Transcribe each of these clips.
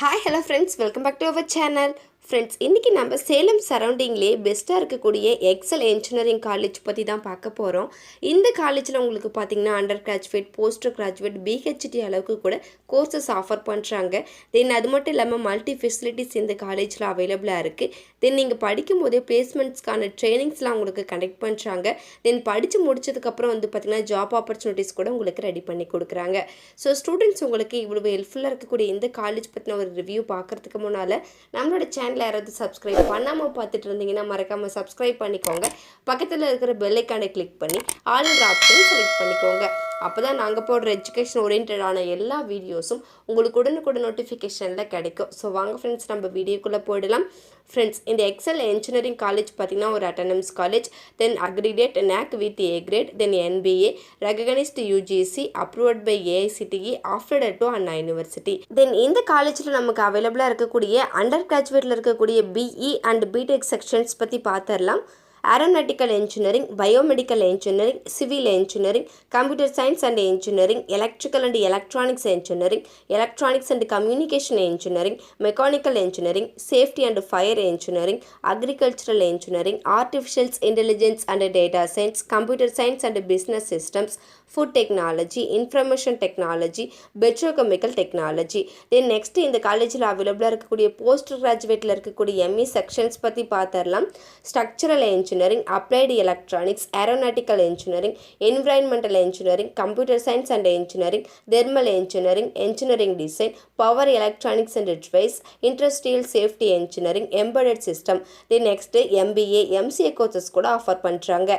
Hi, hello friends, welcome back to our channel. Friends, இன்னைக்கு நம்ம சேலம் சரௌண்டிங்லேயே பெஸ்ட்டாக இருக்கக்கூடிய எக்ஸல் என்ஜினியரிங் காலேஜ் பற்றி தான் பார்க்க போகிறோம். இந்த காலேஜில் உங்களுக்கு பார்த்தீங்கன்னா under graduate, post graduate, PhD அளவுக்கு கூட கோர்சஸ் ஆஃபர் பண்ணுறாங்க. தென் அது மட்டும் இல்லாமல் மல்டி ஃபெசிலிட்டிஸ் இந்த காலேஜில் அவைலபிளாக இருக்குது. தென் நீங்கள் படிக்கும் போதே பிளேஸ்மெண்ட்ஸ்க்கான ட்ரைனிங்ஸ்லாம் உங்களுக்கு கண்டக்ட் பண்ணுறாங்க. தென் படித்து முடிச்சதுக்கப்புறம் பார்த்தீங்கன்னா ஜாப் ஆப்பர்ச்சுனிட்டிஸ் கூட உங்களுக்கு ரெடி பண்ணி கொடுக்குறாங்க. ஸோ ஸ்டூடெண்ட்ஸ் உங்களுக்கு இவ்வளோ ஹெல்ப்ஃபுல்லாக இருக்கக்கூடிய இந்த காலேஜ் பற்றின ஒரு ரிவ்யூ பார்க்குறதுக்கு முன்னால் நம்மளோட சேனல் யாராவது சப்ஸ்கிரைப் பண்ணாமல் பார்த்துட்டு இருந்தீங்கன்னா மறக்காமல் சப்ஸ்கிரைப் பண்ணிக்கோங்க. பக்கத்தில் இருக்கிற பெல் ஐக்கானை கிளிக் பண்ணி ஆல்ன்ற ஆப்ஷன் செலக்ட் பண்ணிக்கோங்க. அப்போ தான் நாங்கள் போடுற எஜுகேஷன் ஓரியன்டான எல்லா வீடியோஸும் உங்களுக்கு உடனுக்குடன் நோட்டிஃபிகேஷனில் கிடைக்கும். ஸோ வாங்க ஃப்ரெண்ட்ஸ், நம்ம வீடியோக்குள்ளே போயிடலாம். ஃப்ரெண்ட்ஸ், இந்த எக்ஸல் என்ஜினியரிங் காலேஜ் பார்த்திங்கன்னா ஒரு autonomous college, then accredited NAC with A grade, then NBA recognised UGC approved by AICTE after to Anna university. Then இந்த காலேஜில் நமக்கு அவைலபிளாக இருக்கக்கூடிய அண்டர் கிராஜுவேட்டில் இருக்கக்கூடிய BE அண்ட் BTEC செக்ஷன்ஸ் பற்றி பார்த்துடலாம். Aeronautical engineering, biomedical engineering, civil engineering, computer science and engineering, electrical and electronics engineering, electronics and communication engineering, mechanical engineering, safety and fire engineering, agricultural engineering, artificial intelligence and data science, computer science and business systems, food technology, information technology, petrochemical technology. Then next இந்த காலேஜில் அவைலபிளாக இருக்கக்கூடிய post கிராஜுவேட்டில் இருக்கக்கூடிய ME sections பற்றி பார்த்துடலாம். Structural engineering, applied electronics, aeronautical engineering, environmental engineering, computer science and engineering, thermal engineering, engineering design, power electronics and device, industrial safety engineering, embedded system. Then next MBA, MCA courses கூட offer பண்ணுறாங்க.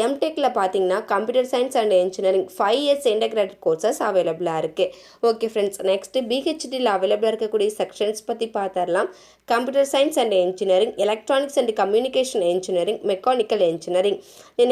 MTechல பார்த்தீங்கன்னா computer science and engineering 5 years integrated courses அவைலபிளாக இருக்குது. Okay friends, next பிஹெச்டியில் அவைலபிளாக இருக்கக்கூடிய sections பற்றி பார்த்துடலாம். Computer science and engineering, electronics and communication engineering, mechanical engineering.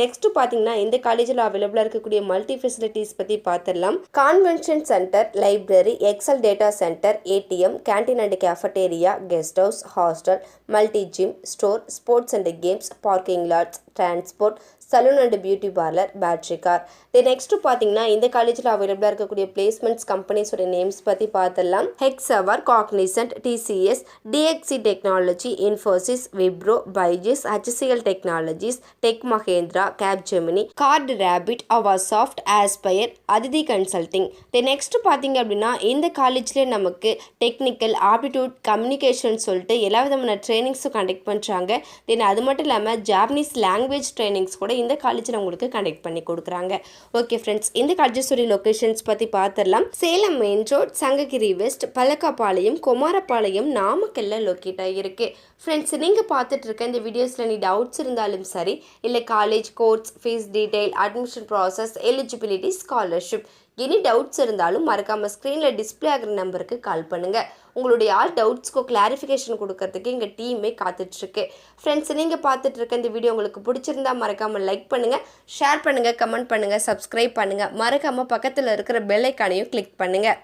Next பார்த்தீங்கன்னா இந்த காலேஜில் அவைலபிளாக இருக்கக்கூடிய மல்டி ஃபெசிலிட்டிஸ் பற்றி பார்த்துடலாம். Convention centre, library, excel data centre, ATM, canteen and cafeteria, guest house, hostel, multi gym, store, sports and games, parking lots, transport, saloon and beauty parlour, battery car. Next பார்த்தீங்கன்னா இந்த காலேஜில் அவைலபிளாக இருக்கக்கூடிய placements கம்பெனிஸோட names பற்றி பார்த்துடலாம். Hexaware, Cognizant, TCS, DXC technology, Infosys, Wipro, Byju's, HCL technologies, Tech Mahindra, Capgemini, கார்டு ரேபிட், Avasoft, Aspire, Aditi consulting. Next பார்த்தீங்க அப்படின்னா இந்த காலேஜில் நமக்கு டெக்னிக்கல், ஆப்டிடியூட், கம்யூனிகேஷன் சொல்லிட்டு எல்லா விதமான ட்ரைனிங்ஸும் கண்டக்ட் பண்ணுறாங்க. அது மட்டும் இல்லாமல் ஜாப்பனீஸ் லாங்குவேஜ் ட்ரைனிங்ஸ் கூட இந்த காலேஜில் உங்களுக்கு கனெக்ட் பண்ணி கொடுக்குறாங்க. ஓகே ஃப்ரெண்ட்ஸ், இந்த காலேஜஸோட லொக்கேஷன்ஸ் பற்றி பார்த்துடலாம். Salem main road, Sankagiri west, Pallakapalayam, Komarapalayam, நாமக்கல்ல லொக்கேட் ஆகியிருக்கு. ஃப்ரெண்ட்ஸ், நீங்கள் பார்த்துட்டு இருக்க இந்த வீடியோஸில் நீ டவுட்ஸ் இருந்தாலும் சரி, இல்லை college course, fees detail, admission process, eligibility, scholarship, any doubts இருந்தாலும் மறக்காமல் ஸ்க்ரீனில் டிஸ்பிளே ஆகிற நம்பருக்கு கால் பண்ணுங்கள். உங்களுடைய ஆல் டவுட்ஸ்க்கு கிளாரிஃபிகேஷன் கொடுக்கறதுக்கு எங்கள் டீமே காத்துட்ருக்கு. ஃப்ரெண்ட்ஸ், நீங்கள் பார்த்துட்டு இருக்க இந்த வீடியோ உங்களுக்கு பிடிச்சிருந்தா மறக்காமல் லைக் பண்ணுங்கள், ஷேர் பண்ணுங்கள், கமெண்ட் பண்ணுங்கள், சப்ஸ்கிரைப் பண்ணுங்கள். மறக்காமல் பக்கத்தில் இருக்கிற பெல் ஐக்கானையும் கிளிக் பண்ணுங்கள்.